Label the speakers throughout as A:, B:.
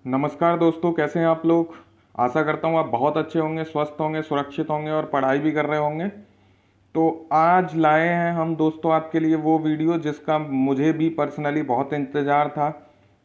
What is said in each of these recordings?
A: नमस्कार दोस्तों, कैसे हैं आप लोग। आशा करता हूँ आप बहुत अच्छे होंगे, स्वस्थ होंगे, सुरक्षित होंगे और पढ़ाई भी कर रहे होंगे। तो आज लाए हैं हम दोस्तों आपके लिए वो वीडियो जिसका मुझे भी पर्सनली बहुत इंतज़ार था।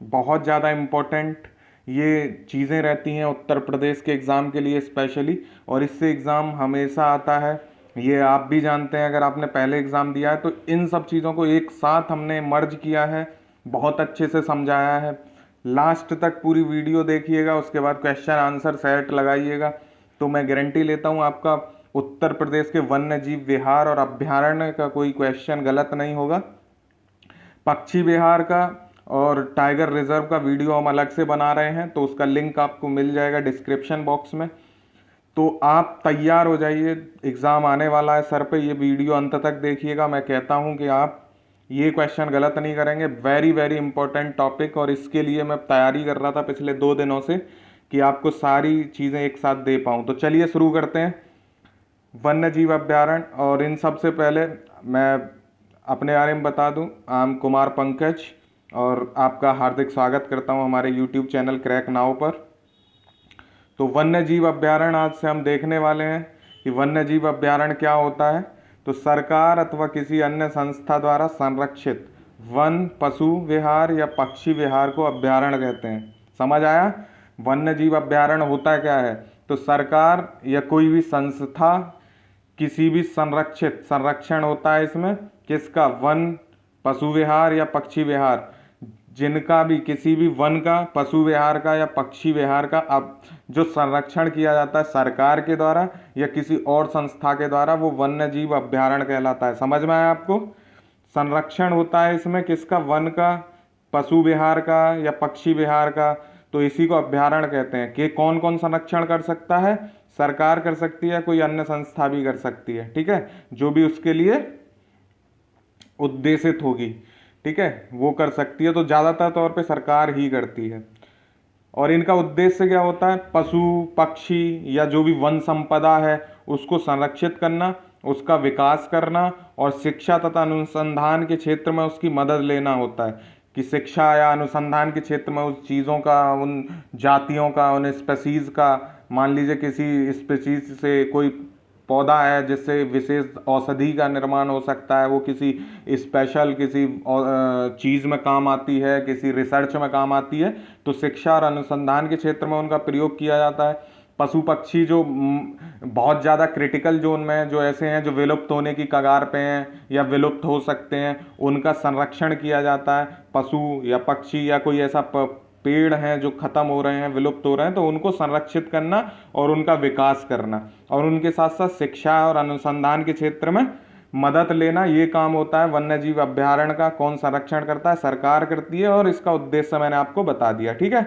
A: बहुत ज़्यादा इम्पोर्टेंट ये चीज़ें रहती हैं उत्तर प्रदेश के एग्ज़ाम के लिए स्पेशली, और इससे एग्ज़ाम हमेशा आता है। ये आप भी जानते हैं अगर आपने पहले एग्ज़ाम दिया है। तो इन सब चीज़ों को एक साथ हमने मर्ज किया है, बहुत अच्छे से समझाया है। लास्ट तक पूरी वीडियो देखिएगा, उसके बाद क्वेश्चन आंसर सेट लगाइएगा। तो मैं गारंटी लेता हूँ आपका उत्तर प्रदेश के वन्य जीव विहार और अभ्यारण्य का कोई क्वेश्चन गलत नहीं होगा। पक्षी विहार का और टाइगर रिजर्व का वीडियो हम अलग से बना रहे हैं, तो उसका लिंक आपको मिल जाएगा डिस्क्रिप्शन बॉक्स में। तो आप तैयार हो जाइए, एग्ज़ाम आने वाला है सर पे। ये वीडियो अंत तक देखिएगा। मैं कहता हूँ कि आप ये क्वेश्चन गलत नहीं करेंगे। वेरी वेरी इंपॉर्टेंट टॉपिक, और इसके लिए मैं तैयारी कर रहा था पिछले 2 दिनों से कि आपको सारी चीज़ें एक साथ दे पाऊँ। तो चलिए शुरू करते हैं। वन्य जीव अभ्यारण्य, और इन सबसे पहले मैं अपने बारे में बता दूं, आई एम कुमार पंकज, और आपका हार्दिक स्वागत करता हूं हमारे यूट्यूब चैनल क्रैक नाउ पर। तो वन्य जीव अभ्यारण्य आज से हम देखने वाले हैं कि वन्य जीव अभ्यारण्य क्या होता है। तो सरकार अथवा किसी अन्य संस्था द्वारा संरक्षित वन, पशु विहार या पक्षी विहार को अभ्यारण्य कहते हैं। समझ आया। वन्य जीव अभ्यारण्य होता क्या है। तो सरकार या कोई भी संस्था, किसी भी संरक्षित, संरक्षण होता है इसमें किसका, वन, पशु विहार या पक्षी विहार, जिनका भी किसी भी वन का, पशु विहार का या पक्षी विहार का अब जो संरक्षण किया जाता है सरकार के द्वारा या किसी और संस्था के द्वारा, वो वन्य जीव अभ्यारण्य कहलाता है। समझ में आया आपको। संरक्षण होता है इसमें किसका, वन का, पशु विहार का या पक्षी विहार का, तो इसी को अभ्यारण्य कहते हैं। कि कौन कौन संरक्षण कर सकता है, सरकार कर सकती है, कोई अन्य संस्था भी कर सकती है। ठीक है, जो भी उसके लिए उद्देशित होगी, ठीक है, वो कर सकती है। तो ज़्यादातर तौर पे सरकार ही करती है। और इनका उद्देश्य क्या होता है, पशु पक्षी या जो भी वन संपदा है उसको संरक्षित करना, उसका विकास करना और शिक्षा तथा अनुसंधान के क्षेत्र में उसकी मदद लेना होता है। कि शिक्षा या अनुसंधान के क्षेत्र में उस चीज़ों का, उन जातियों का, उन स्पेसीज़ का, मान लीजिए किसी स्पेसीज से कोई पौधा है जिससे विशेष औषधि का निर्माण हो सकता है, वो किसी स्पेशल किसी चीज़ में काम आती है, किसी रिसर्च में काम आती है, तो शिक्षा और अनुसंधान के क्षेत्र में उनका प्रयोग किया जाता है। पशु पक्षी जो बहुत ज़्यादा क्रिटिकल जोन में हैं, जो ऐसे हैं जो विलुप्त होने की कगार पे हैं या विलुप्त हो सकते हैं, उनका संरक्षण किया जाता है। पशु या पक्षी या कोई ऐसा पेड़ हैं जो खत्म हो रहे हैं, विलुप्त हो रहे हैं, तो उनको संरक्षित करना और उनका विकास करना, और उनके साथ साथ शिक्षा और अनुसंधान के क्षेत्र में मदद लेना, ये काम होता है वन्य जीव अभ्यारण्य का। कौन संरक्षण करता है, सरकार करती है, और इसका उद्देश्य मैंने आपको बता दिया। ठीक है,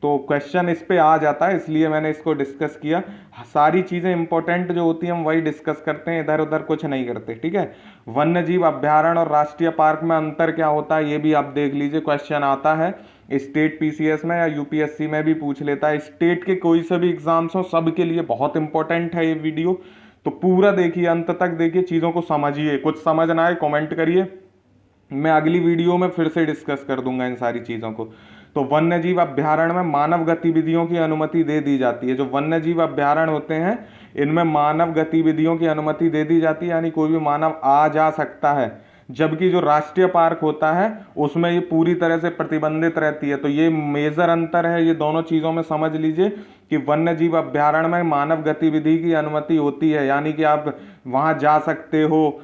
A: तो क्वेश्चन इस पे आ जाता है, इसलिए मैंने इसको डिस्कस किया। सारी चीज़ें इंपॉर्टेंट जो होती हैं हम वही डिस्कस करते हैं, इधर उधर कुछ नहीं करते। ठीक है, वन्य जीव अभ्यारण्य और राष्ट्रीय पार्क में अंतर क्या होता है ये भी आप देख लीजिए। क्वेश्चन आता है स्टेट पीसीएस में या यूपीएससी में भी पूछ लेता है। स्टेट के कोई से भी एग्जाम्स हो, सब के लिए बहुत इंपॉर्टेंट है ये वीडियो। तो पूरा देखिए, अंत तक देखिए, चीज़ों को समझिए। कुछ समझ ना आए कमेंट करिए, मैं अगली वीडियो में फिर से डिस्कस कर दूंगा इन सारी चीज़ों को। तो वन्य जीव अभ्यारण्य में मानव गतिविधियों की अनुमति दे दी जाती है। जो वन्य जीव अभ्यारण्य होते हैं इनमें मानव गतिविधियों की अनुमति दे दी जाती है, यानी कोई भी मानव आ जा सकता है। जबकि जो राष्ट्रीय पार्क होता है उसमें ये पूरी तरह से प्रतिबंधित रहती है। तो ये मेजर अंतर है, ये दोनों चीज़ों में समझ लीजिए कि वन्य जीव अभ्यारण्य में मानव गतिविधि की अनुमति होती है, यानी कि आप वहाँ जा सकते हो,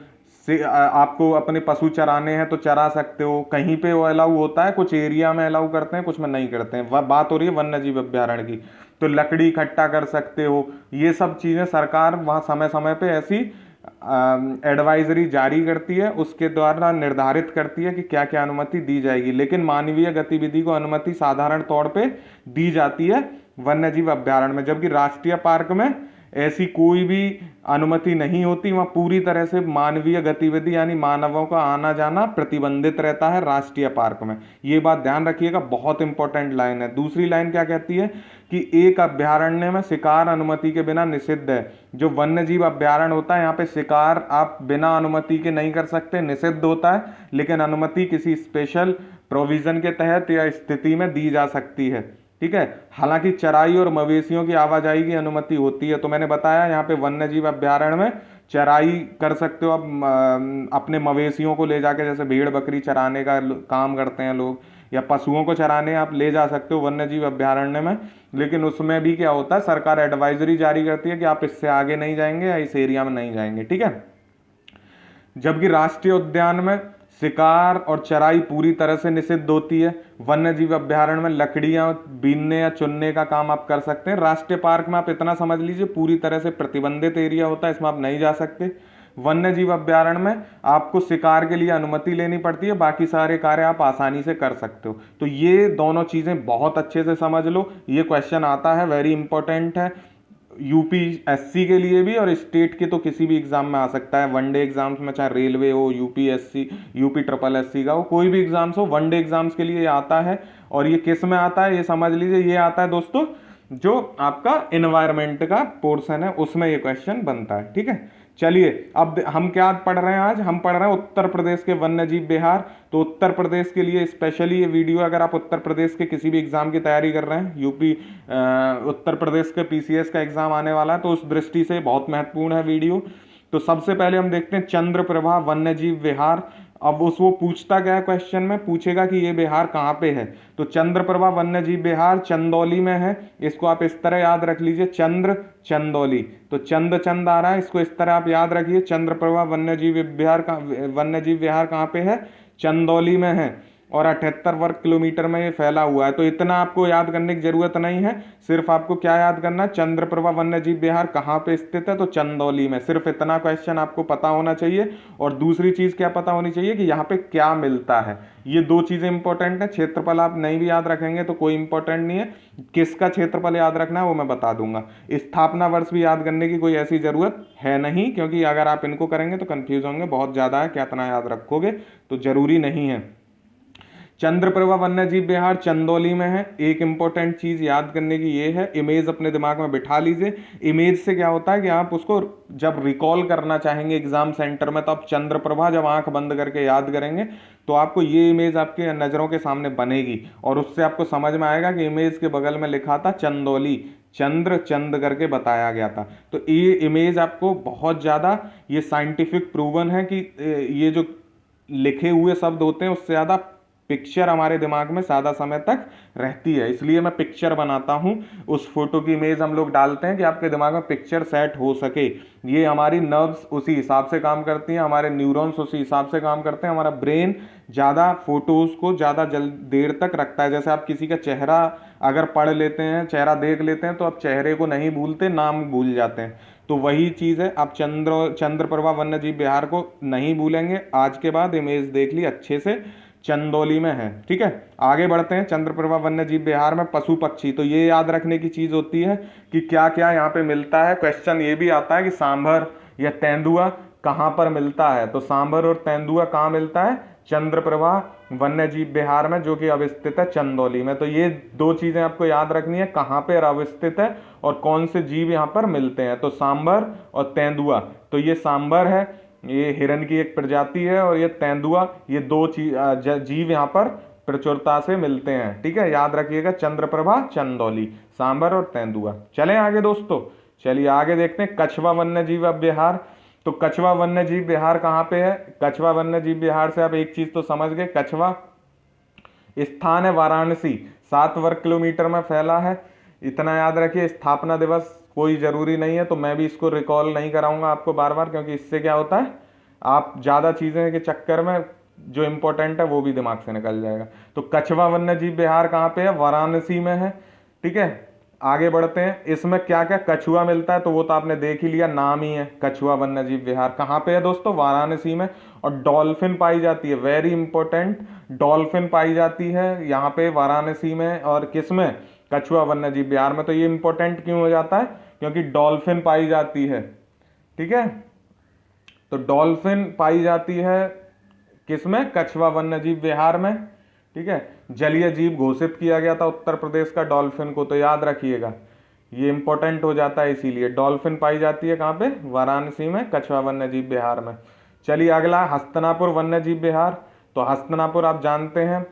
A: से आपको अपने पशु चराने हैं तो चरा सकते हो। कहीं पे वो अलाउ होता है, कुछ एरिया में अलाउ करते हैं, कुछ में नहीं करते हैं। वह बात हो रही है वन्य जीव अभ्यारण्य की। तो लकड़ी इकट्ठा कर सकते हो, ये सब चीज़ें सरकार वहाँ समय समय पे ऐसी एडवाइजरी जारी करती है, उसके द्वारा निर्धारित करती है कि क्या क्या अनुमति दी जाएगी। लेकिन मानवीय गतिविधि को अनुमति साधारण तौर पे दी जाती है वन्य जीव अभ्यारण्य में, जबकि राष्ट्रीय पार्क में ऐसी कोई भी अनुमति नहीं होती। वहाँ पूरी तरह से मानवीय गतिविधि यानी मानवों का आना जाना प्रतिबंधित रहता है राष्ट्रीय पार्क में। ये बात ध्यान रखिएगा, बहुत इंपॉर्टेंट लाइन है। दूसरी लाइन क्या कहती है कि एक अभ्यारण्य में शिकार अनुमति के बिना निषिद्ध है। जो वन्य जीव अभ्यारण्य होता है यहाँ पे शिकार आप बिना अनुमति के नहीं कर सकते, निषिद्ध होता है, लेकिन अनुमति किसी स्पेशल प्रोविजन के तहत या स्थिति में दी जा सकती है। ठीक है। हालांकि चराई और मवेशियों की आवाजाही की अनुमति होती है। तो मैंने बताया यहाँ पे वन्य जीव अभ्यारण्य में चराई कर सकते हो आप, अपने मवेशियों को ले जाके, जैसे भेड़ बकरी चराने का काम करते हैं लोग, या पशुओं को चराने आप ले जा सकते हो वन्य जीव अभ्यारण्य में। लेकिन उसमें भी क्या होता है, सरकार एडवाइजरी जारी करती है कि आप इससे आगे नहीं जाएंगे या इस एरिया में नहीं जाएंगे, ठीक है। जबकि राष्ट्रीय उद्यान में शिकार और चराई पूरी तरह से निषिद्ध होती है। वन्य जीव अभ्यारण्य में लकड़ियां बीनने या चुनने का काम आप कर सकते हैं। राष्ट्रीय पार्क में आप इतना समझ लीजिए पूरी तरह से प्रतिबंधित एरिया होता है, इसमें आप नहीं जा सकते। वन्य जीव अभ्यारण्य में आपको शिकार के लिए अनुमति लेनी पड़ती है, बाकी सारे कार्य आप आसानी से कर सकते हो। तो ये दोनों चीजें बहुत अच्छे से समझ लो, ये क्वेश्चन आता है, वेरी इंपॉर्टेंट है यूपीएससी के लिए भी, और स्टेट के तो किसी भी एग्जाम में आ सकता है। वनडे एग्जाम्स में, चाहे रेलवे हो, यूपीएससी, यूपी ट्रिपल एससी का हो, कोई भी एग्जाम्स हो, वनडे एग्जाम्स के लिए ये आता है। और ये किस में आता है, ये समझ लीजिए, ये आता है दोस्तों जो आपका एनवायरमेंट का पोर्शन है उसमें ये क्वेश्चन बनता है, ठीक है। चलिए अब हम क्या पढ़ रहे हैं, आज हम पढ़ रहे हैं उत्तर प्रदेश के वन्य जीव विहार। तो उत्तर प्रदेश के लिए स्पेशली ये वीडियो, अगर आप उत्तर प्रदेश के किसी भी एग्जाम की तैयारी कर रहे हैं, यूपी उत्तर प्रदेश के पीसीएस का एग्जाम आने वाला है, तो उस दृष्टि से बहुत महत्वपूर्ण है वीडियो। तो सबसे पहले हम देखते हैं चंद्रप्रभा वन्य जीव विहार। अब वो पूछता क्या है, क्वेश्चन में पूछेगा कि ये बिहार कहाँ पे है। तो चंद्रप्रभा वन्य जीव विहार चंदौली में है। इसको आप इस तरह याद रख लीजिए, चंद्र चंदौली। तो चंद आ रहा है, इसको इस तरह आप याद रखिए। चंद्रप्रभा वन्य जीव विहार कहाँ पे है, चंदौली में है, और 78 वर्ग किलोमीटर में ये फैला हुआ है। तो इतना आपको याद करने की जरूरत नहीं है, सिर्फ आपको क्या याद करना है, चंद्रप्रभा वन्य जीव विहार कहाँ पे स्थित है, तो चंदौली में। सिर्फ इतना क्वेश्चन आपको पता होना चाहिए। और दूसरी चीज क्या पता होनी चाहिए कि यहाँ पे क्या मिलता है। ये दो चीजें इंपॉर्टेंट है। क्षेत्रफल आप नहीं भी याद रखेंगे तो कोई इंपॉर्टेंट नहीं है, किसका क्षेत्रफल याद रखना है वो मैं बता दूंगा। स्थापना वर्ष भी याद करने की कोई ऐसी जरूरत है नहीं, क्योंकि अगर आप इनको करेंगे तो कंफ्यूज होंगे, बहुत ज्यादा है, क्या इतना याद रखोगे, तो जरूरी नहीं है। चंद्रप्रभा वन्य जीव विहार चंदौली में है। एक इंपॉर्टेंट चीज याद करने की ये है, इमेज अपने दिमाग में बिठा लीजिए। इमेज से क्या होता है कि आप उसको जब रिकॉल करना चाहेंगे एग्जाम सेंटर में, तो आप चंद्रप्रभा जब आंख बंद करके याद करेंगे तो आपको ये इमेज आपके नजरों के सामने बनेगी, और उससे आपको समझ में आएगा कि इमेज के बगल में लिखा था चंदौली, चंद करके बताया गया था। तो ये इमेज आपको बहुत ज्यादा, ये साइंटिफिक प्रूवन है कि ये जो लिखे हुए शब्द होते हैं उससे ज्यादा पिक्चर हमारे दिमाग में ज्यादा समय तक रहती है, इसलिए मैं पिक्चर बनाता हूं। उस फोटो की इमेज हम लोग डालते हैं कि आपके दिमाग में पिक्चर सेट हो सके। ये हमारी नर्व्स उसी हिसाब से काम करती हैं, हमारे न्यूरॉन्स उसी हिसाब से काम करते हैं। हमारा ब्रेन ज्यादा फोटोज को ज्यादा देर तक रखता है। जैसे आप किसी का चेहरा अगर पढ़ लेते हैं, चेहरा देख लेते हैं, तो आप चेहरे को नहीं भूलते, नाम भूल जाते हैं। तो वही चीज है, आप चंद्रप्रभा वन्य जीव विहार को नहीं भूलेंगे। आज के बाद इमेज देख ली अच्छे से, चंदौली में है, ठीक है। आगे बढ़ते हैं। चंद्रप्रभा वन्य जीव विहार में पशु पक्षी, तो ये याद रखने की चीज होती है कि क्या क्या यहाँ पे मिलता है। क्वेश्चन ये भी आता है कि सांभर या तेंदुआ कहाँ पर मिलता है। तो सांभर और तेंदुआ कहाँ मिलता है, चंद्रप्रभा वन्य जीव विहार में, जो कि अवस्थित है चंदौली में। तो ये दो चीजें आपको याद रखनी है, कहाँ पे अवस्थित है और कौन से जीव यहाँ पर मिलते हैं। तो सांभर और तेंदुआ, तो ये सांभर है, ये हिरन की एक प्रजाति है, और ये तेंदुआ, ये दो जीव यहाँ पर प्रचुरता से मिलते हैं, ठीक है। याद रखिएगा, चंद्रप्रभा चंदौली, सांभर और तेंदुआ। चलें आगे दोस्तों, चलिए आगे देखते हैं कछवा वन्य जीव विहार। तो कछवा वन्य जीव विहार कहाँ पे है, कछवा वन्य जीव विहार से आप एक चीज तो समझ गए, कछवा स्थान है वाराणसी, 7 वर्ग किलोमीटर में फैला है, इतना याद रखिए। स्थापना दिवस कोई जरूरी नहीं है, तो मैं भी इसको रिकॉल नहीं कराऊंगा आपको बार बार, क्योंकि इससे क्या होता है, आप ज्यादा चीजें के चक्कर में जो इंपॉर्टेंट है वो भी दिमाग से निकल जाएगा। तो कछवा वन्य जीव विहार कहाँ पे है, वाराणसी में है, ठीक है। आगे बढ़ते हैं। इसमें क्या क्या कछुआ मिलता है, तो वो तो आपने देख ही लिया, नाम ही है कछुआ वन्य जीव विहार। कहाँ पे है दोस्तों, वाराणसी में। और डॉल्फिन पाई जाती है, वेरी इंपॉर्टेंट, डॉल्फिन पाई जाती है यहाँ पे वाराणसी में, और किसमें, कछुआ वन्य जीव विहार में। तो ये इंपॉर्टेंट क्यों हो जाता है, क्योंकि डॉल्फिन पाई जाती है, ठीक है। तो डॉल्फिन पाई जाती है किसमें, कछवा वन्य जीव विहार में, ठीक है। जलीय जीव घोषित किया गया था उत्तर प्रदेश का डॉल्फिन को, तो याद रखिएगा, ये इंपॉर्टेंट हो जाता है, इसीलिए डॉल्फिन पाई जाती है कहाँ पे, वाराणसी में, कछवा वन्य जीव विहार में। चलिए अगला, हस्तिनापुर वन्य जीव विहार। तो हस्तिनापुर आप जानते हैं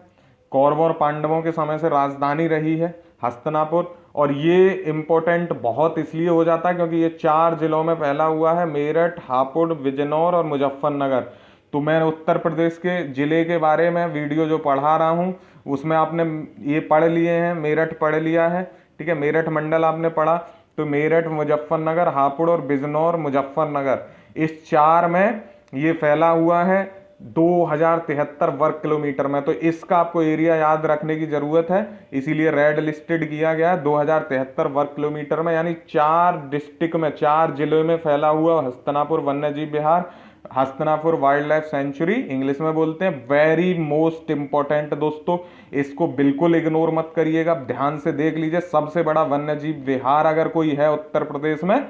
A: कौरवों और पांडवों के समय से राजधानी रही है। हस्तिनापुर। और ये इम्पोर्टेंट बहुत इसलिए हो जाता है क्योंकि ये 4 जिलों में फैला हुआ है, मेरठ, हापुड़, बिजनौर और मुजफ्फरनगर। तो मैं उत्तर प्रदेश के ज़िले के बारे में वीडियो जो पढ़ा रहा हूँ उसमें आपने ये पढ़ लिए हैं, मेरठ पढ़ लिया है, ठीक है, मेरठ मंडल आपने पढ़ा। तो मेरठ, मुजफ्फरनगर, हापुड़ और बिजनौर, मुजफ्फरनगर, इस 4 में ये फैला हुआ है 2073 वर्ग किलोमीटर में। तो इसका आपको एरिया याद रखने की जरूरत है, इसीलिए रेड लिस्टेड किया गया है 2073 वर्ग किलोमीटर में। यानी 4 डिस्ट्रिक्ट में, 4 जिलों में फैला हुआ हस्तिनापुर वन्य जीव विहार, Hastinapur wild life sanctuary English में बोलते हैं। वेरी मोस्ट इंपॉर्टेंट दोस्तों, इसको बिल्कुल इग्नोर मत करिएगा, ध्यान से देख लीजिए। सबसे बड़ा वन्य जीव विहार अगर कोई है उत्तर प्रदेश में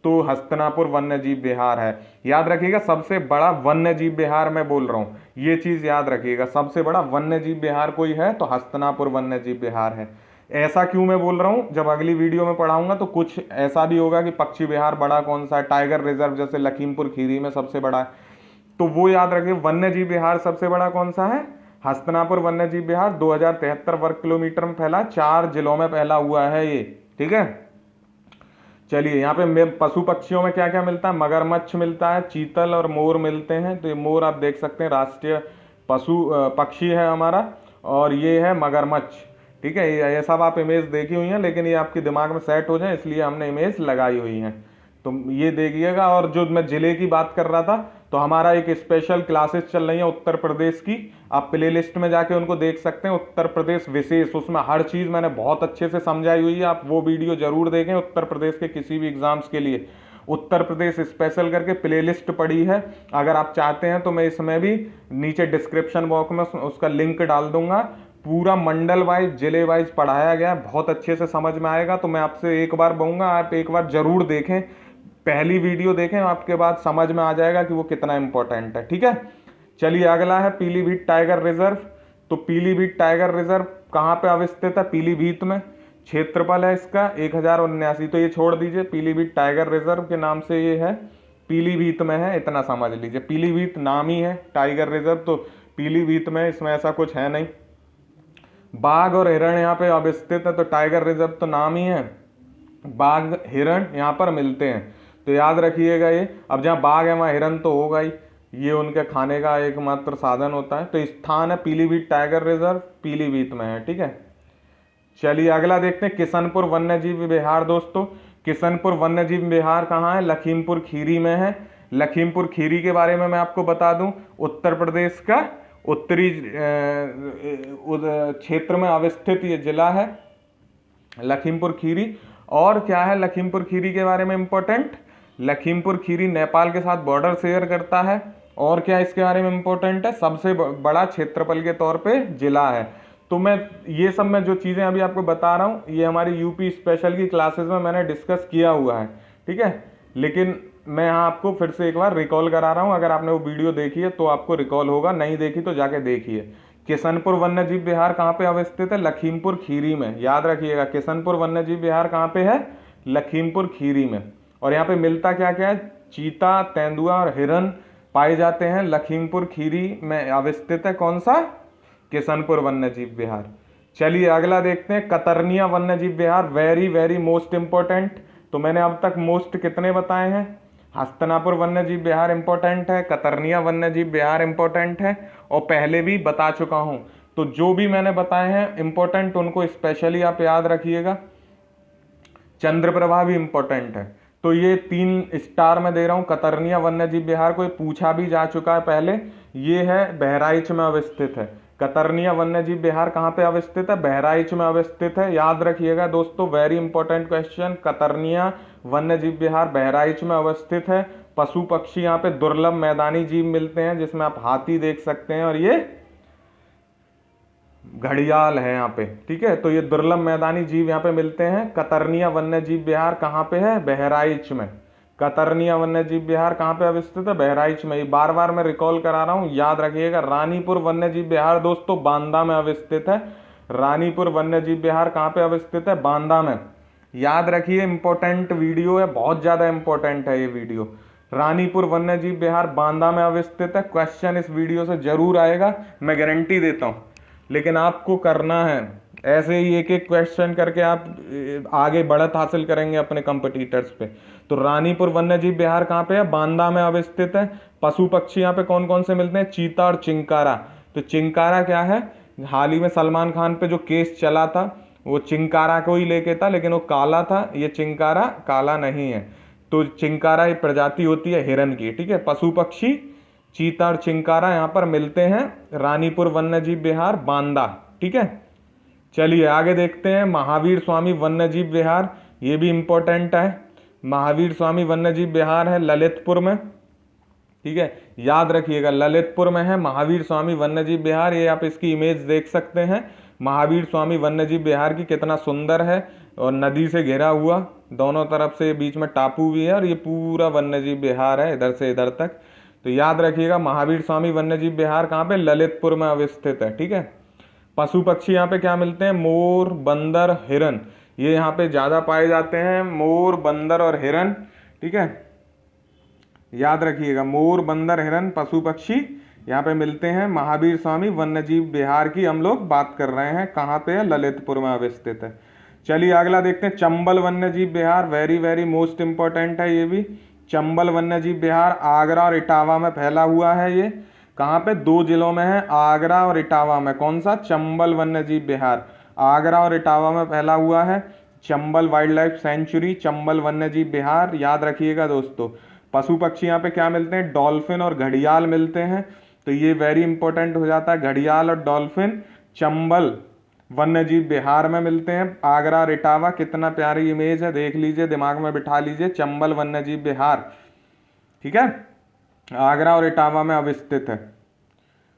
A: तो हस्तिनापुर वन्य जीव विहार है। याद रखिएगा, सबसे बड़ा वन्य जीव विहार मैं बोल रहा हूँ, ये चीज याद रखिएगा, सबसे बड़ा वन्य जीव विहार कोई है तो हस्तिनापुर वन्य जीव विहार है। ऐसा क्यों मैं बोल रहा हूँ, जब अगली वीडियो में पढ़ाऊंगा तो कुछ ऐसा भी होगा कि पक्षी विहार बड़ा कौन सा है, टाइगर रिजर्व जैसे लखीमपुर खीरी में सबसे बड़ा है, तो वो याद रखिए। वन्य जीव विहार सबसे बड़ा कौन सा है, हस्तिनापुर वन्य जीव विहार, 2073 वर्ग किलोमीटर में फैला, 4 जिलों में फैला हुआ है ये, ठीक है। चलिए, यहाँ पे पशु पक्षियों में क्या क्या मिलता है, मगरमच्छ मिलता है, चीतल और मोर मिलते हैं। तो ये मोर आप देख सकते हैं, राष्ट्रीय पशु पक्षी है हमारा, और ये है मगरमच्छ, ठीक है। ये सब आप इमेज देखी हुई हैं, लेकिन ये आपके दिमाग में सेट हो जाए इसलिए हमने इमेज लगाई हुई है, तो ये देखिएगा। और जो मैं जिले की बात कर रहा था, तो हमारा एक स्पेशल क्लासेस चल रही है उत्तर प्रदेश की, आप प्ले लिस्ट में जाके उनको देख सकते हैं, उत्तर प्रदेश विशेष, उसमें हर चीज़ मैंने बहुत अच्छे से समझाई हुई है, आप वो वीडियो जरूर देखें। उत्तर प्रदेश के किसी भी एग्जाम्स के लिए उत्तर प्रदेश स्पेशल करके प्ले लिस्ट पड़ी है, अगर आप चाहते हैं तो मैं इसमें भी नीचे डिस्क्रिप्शन बॉक्स में उसका लिंक डाल दूंगा। पूरा मंडल वाइज, जिले वाइज पढ़ाया गया है, बहुत अच्छे से समझ में आएगा। तो मैं आपसे एक बार कहूँगा, आप एक बार जरूर देखें, पहली वीडियो देखें, आपके बाद समझ में आ जाएगा कि वो कितना इंपॉर्टेंट है, ठीक है। चलिए, अगला है पीलीभीत टाइगर रिजर्व। तो पीलीभीत टाइगर रिजर्व कहाँ पे अवस्थित है, पीलीभीत में। क्षेत्रफल है इसका 1079, तो ये छोड़ दीजिए, पीलीभीत टाइगर रिजर्व के नाम से ये है, पीलीभीत में है, इतना समझ लीजिए। पीलीभीत नाम ही है, टाइगर रिजर्व तो पीलीभीत में, इसमें ऐसा कुछ है नहीं। बाघ और हिरण यहाँ पे अवस्थित है, तो टाइगर रिजर्व तो नाम ही है, बाघ हिरण यहाँ पर मिलते हैं, तो याद रखिएगा ये। अब जहाँ बाघ है वहाँ हिरन तो होगा ही, ये उनके खाने का एकमात्र साधन होता है। तो स्थान है पीलीभीत टाइगर रिजर्व, पीलीभीत में है, ठीक है। चलिए, अगला देखते हैं किशनपुर वन्य जीव विहार। दोस्तों, किशनपुर वन्य जीव विहार कहाँ है, लखीमपुर खीरी में है। लखीमपुर खीरी के बारे में मैं आपको बता दूं, उत्तर प्रदेश का उत्तरी क्षेत्र में अवस्थित ये जिला है लखीमपुर खीरी। और क्या है लखीमपुर खीरी के बारे में इंपॉर्टेंट, लखीमपुर खीरी नेपाल के साथ बॉर्डर शेयर करता है। और क्या इसके बारे में इंपॉर्टेंट है, सबसे बड़ा क्षेत्रफल के तौर पे जिला है। तो मैं ये सब मैं जो चीज़ें अभी आपको बता रहा हूँ, ये हमारी यूपी स्पेशल की क्लासेस में मैंने डिस्कस किया हुआ है, ठीक है। लेकिन मैं यहाँ आपको फिर से एक बार रिकॉल करा रहा हूँ, अगर आपने वो वीडियो देखी है तो आपको रिकॉल होगा, नहीं देखी तो जाके देखिए। किशनपुर वन्य जीव विहार कहाँ पे अवस्थित है, लखीमपुर खीरी में, याद रखिएगा। किशनपुर वन्य जीव विहार कहाँ पे है, लखीमपुर खीरी में। और यहाँ पे मिलता क्या क्या है, चीता, तेंदुआ और हिरन पाए जाते हैं, लखीमपुर खीरी में अवस्थित है कौन सा, किशनपुर वन्य जीव विहार। चलिए, अगला देखते हैं कतरनिया वन्य जीव विहार, वेरी वेरी मोस्ट इंपॉर्टेंट। तो मैंने अब तक मोस्ट कितने बताए हैं, हस्तिनापुर वन्य जीव विहार इंपॉर्टेंट है, कतरनिया वन्य जीव विहार इंपॉर्टेंट है, और पहले भी बता चुका हूं। तो जो भी मैंने बताए हैं इंपॉर्टेंट, उनको स्पेशली आप याद रखिएगा। चंद्रप्रभा भी इंपॉर्टेंट है, तो ये 3 स्टार में दे रहा हूं। कतरनिया वन्य जीव विहार को पूछा भी जा चुका है पहले, ये है बहराइच में अवस्थित है। कतरनिया वन्य जीव विहार कहाँ पे अवस्थित है, बहराइच में अवस्थित है, याद रखिएगा दोस्तों, वेरी इंपॉर्टेंट क्वेश्चन। कतरनिया वन्य जीव विहार बहराइच में अवस्थित है। पशु पक्षी यहाँ पे दुर्लभ मैदानी जीव मिलते हैं, जिसमें आप हाथी देख सकते हैं और ये घड़ियाल है यहाँ पे, ठीक है। तो ये दुर्लभ मैदानी जीव यहाँ पे मिलते हैं। कतरनिया वन्य जीव विहार कहाँ पे है, बहराइच में। कतरनिया वन्य जीव विहार कहाँ पे अवस्थित है, बहराइच में। बार बार मैं रिकॉल करा रहा हूँ, याद रखिएगा। रानीपुर वन्य जीव विहार दोस्तों बांदा में अवस्थित है। रानीपुर वन्य जीव विहार कहाँ पे अवस्थित है, बांदा में। याद रखिए, इंपॉर्टेंट वीडियो है, बहुत ज्यादा इंपॉर्टेंट है ये वीडियो। रानीपुर वन्य जीव विहार बांदा में अवस्थित है। क्वेश्चन इस वीडियो से जरूर आएगा, मैं गारंटी देता हूँ। लेकिन आपको करना है, ऐसे ही एक एक क्वेश्चन करके आप आगे बढ़त हासिल करेंगे अपने कंपटीटर्स पे। तो रानीपुर वन्य जीव विहार कहाँ पे है? बांदा में अवस्थित है। पशु पक्षी यहाँ पे कौन कौन से मिलते हैं? चीता और चिंकारा। तो चिंकारा क्या है? हाल ही में सलमान खान पे जो केस चला था वो चिंकारा को ही लेके था, लेकिन वो काला था, ये चिंकारा काला नहीं है। तो चिंकारा एक प्रजाति होती है हिरन की, ठीक है। पशु पक्षी चीता और चिंकारा यहाँ पर मिलते हैं रानीपुर वन्य जीव विहार बांदा, ठीक है। चलिए आगे देखते हैं महावीर स्वामी वन्य जीव विहार, ये भी इंपॉर्टेंट है। महावीर स्वामी वन्य जीव विहार है ललितपुर में, ठीक है। याद रखिएगा ललितपुर में है महावीर स्वामी वन्य जीव विहार। ये आप इसकी इमेज देख सकते हैं महावीर स्वामी वन्य जीव विहार की, कितना सुंदर है और नदी से घिरा हुआ, दोनों तरफ से बीच में टापू भी है और ये पूरा वन्य जीव विहार है इधर से इधर तक। तो याद रखिएगा महावीर स्वामी वन्य जीव विहार कहाँ पे? ललितपुर में अवस्थित है, ठीक है। पशु पक्षी यहाँ पे क्या मिलते हैं? मोर, बंदर, हिरन, ये यहाँ पे ज्यादा पाए जाते हैं, मोर, बंदर और हिरन, ठीक है। याद रखिएगा मोर, बंदर, हिरन पशु पक्षी यहाँ पे मिलते हैं महावीर स्वामी वन्य जीव विहार की हम लोग बात कर रहे हैं। कहाँ पे है? ललितपुर में अवस्थित है। चलिए अगला देखते हैं चंबल वन्य जीव विहार, वेरी वेरी मोस्ट इंपॉर्टेंट है ये भी। चंबल वन्य जीव विहार आगरा और इटावा में फैला हुआ है। ये कहाँ पे? 2 जिलों में है, आगरा और इटावा में। कौन सा? चंबल वन्य जीव विहार आगरा और इटावा में फैला हुआ है। Chambal wild life century, Chambal वन्य जीव विहार, याद रखिएगा दोस्तों। पशु पक्षी यहाँ पे क्या मिलते हैं? डॉल्फिन और घड़ियाल मिलते हैं, तो ये वेरी इंपॉर्टेंट हो जाता है। घड़ियाल और डॉल्फिन चंबल वन्य जीव विहार में मिलते हैं, आगरा और इटावा। कितना प्यारी इमेज है, देख लीजिए, दिमाग में बिठा लीजिए, चंबल वन्य जीव विहार, ठीक है, आगरा और इटावा में अवस्थित है।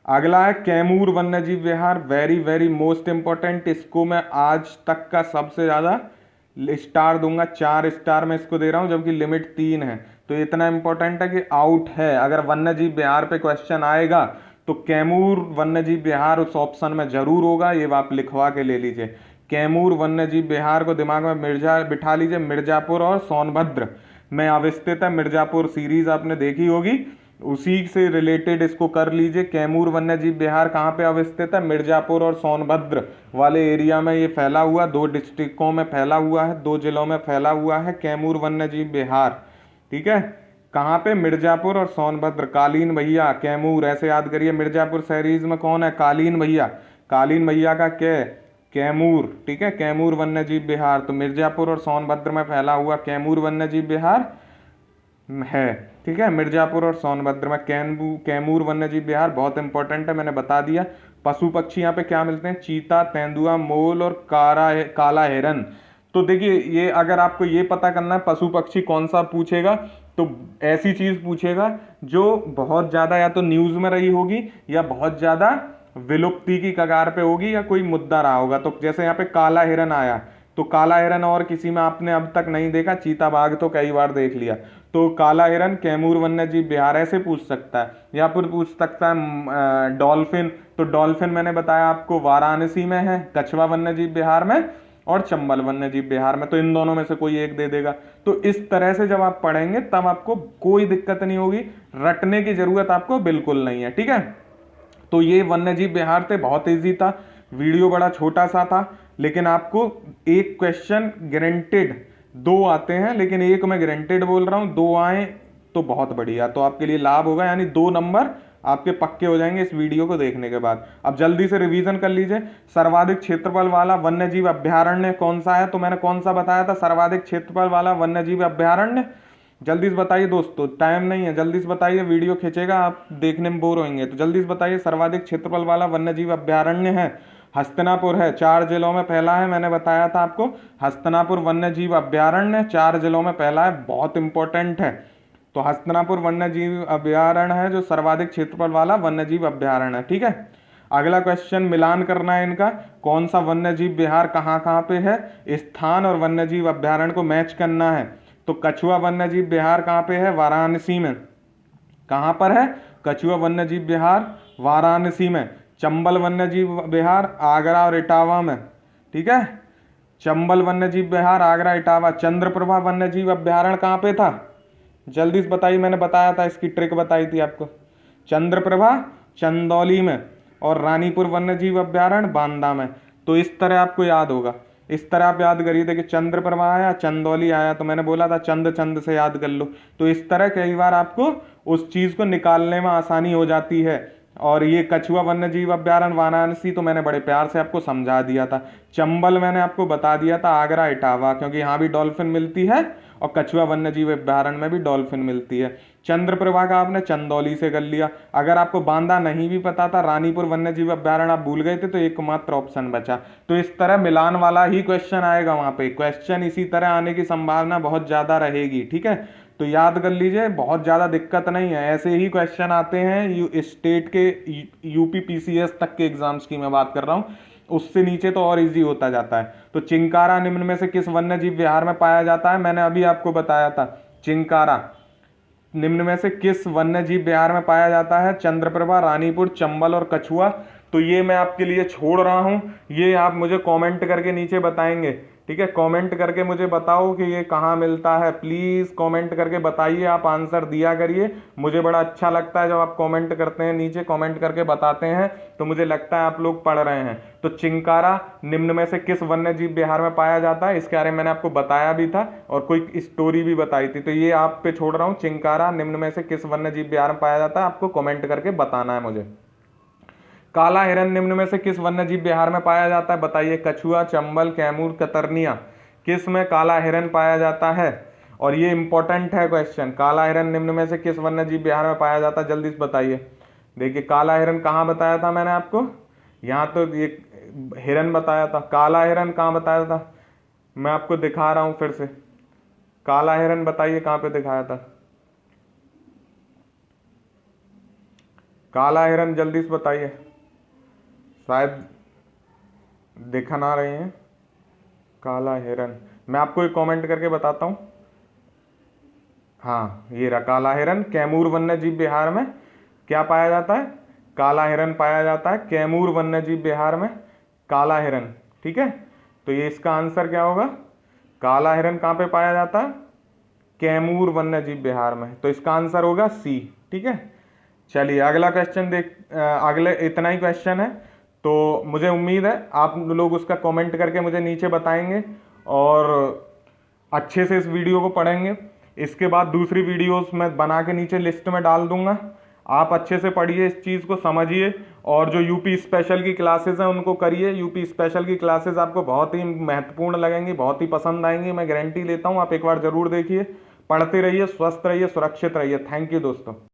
A: अगला है कैमूर वन्य जीव विहार, वेरी वेरी मोस्ट इंपॉर्टेंट। इसको मैं आज तक का सबसे ज्यादा स्टार दूंगा, 4 स्टार में इसको दे रहा हूं, जबकि लिमिट 3 है। तो इतना इंपॉर्टेंट है कि आउट है। अगर वन्य जीव विहार पे क्वेश्चन आएगा तो कैमूर वन्य जीव विहार उस ऑप्शन में जरूर होगा, ये आप लिखवा के ले लीजिए। कैमूर वन्य जीव विहार को दिमाग में बिठा लीजिए। मिर्जापुर और सोनभद्र में अवस्थित है। मिर्जापुर सीरीज आपने देखी होगी, उसी से रिलेटेड इसको कर लीजिए। कैमूर वन्य जीव विहार कहाँ पे अवस्थित है? मिर्जापुर और सोनभद्र वाले एरिया में ये फैला हुआ, 2 डिस्ट्रिक्टों में फैला हुआ है, 2 जिलों में फैला हुआ है कैमूर वन्य जीव विहार, ठीक है। कहाँ पे? मिर्जापुर और सोनभद्र। कालीन भैया, कैमूर, ऐसे याद करिए। मिर्जापुर सीरीज में कौन है? कालीन भैया। कालीन भैया का क्या? कैमूर, ठीक है, कैमूर वन्य जीव विहार। तो मिर्जापुर और सोनभद्र में फैला हुआ कैमूर वन्य जीव विहार है, ठीक है। मिर्जापुर और सोनभद्र में कैमूर वन्य जीव विहार बहुत इंपॉर्टेंट है, मैंने बता दिया। पशु पक्षी यहाँ पे क्या मिलते हैं? चीता, तेंदुआ, मोल और काला हिरन। तो देखिए, ये अगर आपको ये पता करना है पशु पक्षी कौन सा पूछेगा, तो ऐसी चीज पूछेगा जो बहुत ज्यादा या तो न्यूज में रही होगी या बहुत ज्यादा विलुप्ति की कगार पे होगी या कोई मुद्दा रहा होगा। तो जैसे यहाँ पे काला हिरन आया, तो काला हिरन और किसी में आपने अब तक नहीं देखा, चीता बाघ तो कई बार देख लिया। तो काला हिरन कैमूर वन्य जीव विहार ऐसे पूछ सकता है, या फिर पूछ सकता है डॉल्फिन। तो डॉल्फिन मैंने बताया आपको वाराणसी में है, कछवा वन्य जीव विहार में और चंबल वन्य जीव विहार में। तो इन दोनों में से कोई एक दे देगा। तो इस तरह से जब आप पढ़ेंगे तब आपको कोई दिक्कत नहीं होगी, रटने की जरूरत आपको बिल्कुल नहीं है, ठीक है। तो ये वन्य जीव विहार थे, बहुत ईजी था, वीडियो बड़ा छोटा सा था, लेकिन आपको एक क्वेश्चन गारंटेड 2 आते हैं, लेकिन एक मैं गारंटेड बोल रहा हूं, 2 आए तो बहुत बढ़िया, तो आपके लिए लाभ होगा, यानी 2 नंबर आपके पक्के हो जाएंगे इस वीडियो को देखने के बाद। अब जल्दी से रिवीजन कर लीजिए। सर्वाधिक क्षेत्रफल वाला वन्य जीव अभ्यारण्य कौन सा है? तो मैंने कौन सा बताया था? सर्वाधिक क्षेत्रफल वाला वन्य जीव अभ्यारण्य। जल्दी से बताइए दोस्तों, टाइम नहीं है, जल्दी से बताइए, वीडियो खींचेगा, आप देखने में बोर होंगे। तो जल्दी से बताइए, सर्वाधिक क्षेत्रफल वाला वन्य जीव अभ्यारण्य है हस्तिनापुर है, 4 जिलों में फैला है। मैंने बताया था आपको, हस्तिनापुर वन्य जीव अभ्यारण्य 4 जिलों में फैला है, बहुत इंपॉर्टेंट है। तो हस्तिनापुर वन्य जीव अभ्यारण्य है जो सर्वाधिक क्षेत्रफल वाला वन्य जीव अभ्यारण्य है, ठीक है। अगला क्वेश्चन मिलान करना है इनका, कौन सा वन्य जीव विहार कहाँ कहाँ पे है, स्थान और वन्य जीव अभ्यारण्य को मैच करना है। तो कछुआ वन्य जीव विहार कहाँ पे है? वाराणसी में। कहाँ पर है? कछुआ वन्य जीव विहार वाराणसी में। चंबल वन्य जीव विहार आगरा और इटावा में, ठीक है। चंबल वन्य जीव विहार आगरा इटावा। चंद्रप्रभा वन्य जीव अभ्यारण्य कहाँ पे था? जल्दी से बताइए, मैंने बताया था, इसकी ट्रिक बताई थी आपको। चंद्रप्रभा चंदौली में, और रानीपुर वन्य जीव अभ्यारण्य बांदा में। तो इस तरह आपको याद होगा, इस तरह आप याद करिए। देखिए चंद्रप्रभा आया, चंदौली आया, तो मैंने बोला था चंद चंद से याद कर लो। तो इस तरह कई बार आपको उस चीज़ को निकालने में आसानी हो जाती है। और ये कछुआ वन्य जीव अभ्यारण्य वाराणसी तो मैंने बड़े प्यार से आपको समझा दिया था। चंबल मैंने आपको बता दिया था आगरा इटावा, क्योंकि यहाँ भी डॉल्फिन मिलती है और कछुआ वन्य जीव अभ्यारण्य में भी डॉल्फिन मिलती है। चंद्रप्रभा का आपने चंदौली से कर लिया। अगर आपको बांदा नहीं भी पता था, रानीपुर वन्य जीव अभ्यारण्य आप भूल गए थे, तो एकमात्र ऑप्शन बचा। तो इस तरह मिलान वाला ही क्वेश्चन आएगा वहां पे, क्वेश्चन इसी तरह आने की संभावना बहुत ज्यादा रहेगी। ठीक है, तो याद कर लीजिए, बहुत ज़्यादा दिक्कत नहीं है, ऐसे ही क्वेश्चन आते हैं स्टेट के यूपी पीसीएस तक के एग्जाम्स की मैं बात कर रहा हूँ, उससे नीचे तो और इजी होता जाता है। तो चिंकारा निम्न में से किस वन्य जीव विहार में पाया जाता है? मैंने अभी आपको बताया था, चिंकारा निम्न में से किस वन्य जीव विहार में पाया जाता है? चंद्रप्रभा, रानीपुर, चंबल और कछुआ। तो ये मैं आपके लिए छोड़ रहा हूँ, ये आप मुझे कमेंट करके नीचे बताएंगे। ठीक है, कमेंट करके मुझे बताओ कि ये कहाँ मिलता है, प्लीज़ कमेंट करके बताइए, आप आंसर दिया करिए। मुझे बड़ा अच्छा लगता है जब आप कमेंट करते हैं, नीचे कमेंट करके बताते हैं, तो मुझे लगता है आप लोग पढ़ रहे हैं। तो चिंकारा निम्न में से किस वन्य जीव विहार में पाया जाता है, इसके बारे में मैंने आपको बताया भी था और कोई स्टोरी भी बताई थी। तो ये आप पे छोड़ रहा हूँ, चिंकारा निम्न में से किस वन्य जीव विहार में पाया जाता है, आपको कमेंट करके बताना है मुझे। काला हिरन निम्न में से किस वन्य जीव विहार में पाया जाता है? बताइए, कछुआ, चंबल, कैमूर, कतरनिया, किस में काला हिरन पाया जाता है? और ये इंपॉर्टेंट है क्वेश्चन, काला हिरन निम्न में से किस वन्य जीव विहार में पाया जाता है, जल्दी से बताइए। देखिए काला हिरन कहाँ बताया था मैंने आपको, यहाँ तो ये हिरन बताया था, काला हिरन कहाँ बताया था, मैं आपको दिखा रहा हूँ फिर से। काला हिरन बताइए कहाँ पे दिखाया था, काला हिरन जल्दी से बताइए, शायद दिख ना रहे हैं। काला हिरन मैं आपको एक कमेंट करके बताता हूँ। हाँ ये रहा काला हिरन, कैमूर वन्य जीव विहार में क्या पाया जाता है? काला हिरन पाया जाता है कैमूर वन्य जीव विहार में, काला हिरन। ठीक है, तो ये इसका आंसर क्या होगा? काला हिरन कहाँ पे पाया जाता है? कैमूर वन्य जीव विहार में, तो इसका आंसर होगा सी। ठीक है, चलिए अगला क्वेश्चन अगले इतना ही क्वेश्चन है, तो मुझे उम्मीद है आप लोग उसका कमेंट करके मुझे नीचे बताएंगे और अच्छे से इस वीडियो को पढ़ेंगे। इसके बाद दूसरी वीडियोस मैं बना के नीचे लिस्ट में डाल दूंगा, आप अच्छे से पढ़िए, इस चीज़ को समझिए और जो यूपी स्पेशल की क्लासेस हैं उनको करिए। यूपी स्पेशल की क्लासेस आपको बहुत ही महत्वपूर्ण लगेंगी, बहुत ही पसंद आएंगी, मैं गारंटी लेता हूँ। आप एक बार ज़रूर देखिए, पढ़ते रहिए, स्वस्थ रहिए, सुरक्षित रहिए। थैंक यू दोस्तों।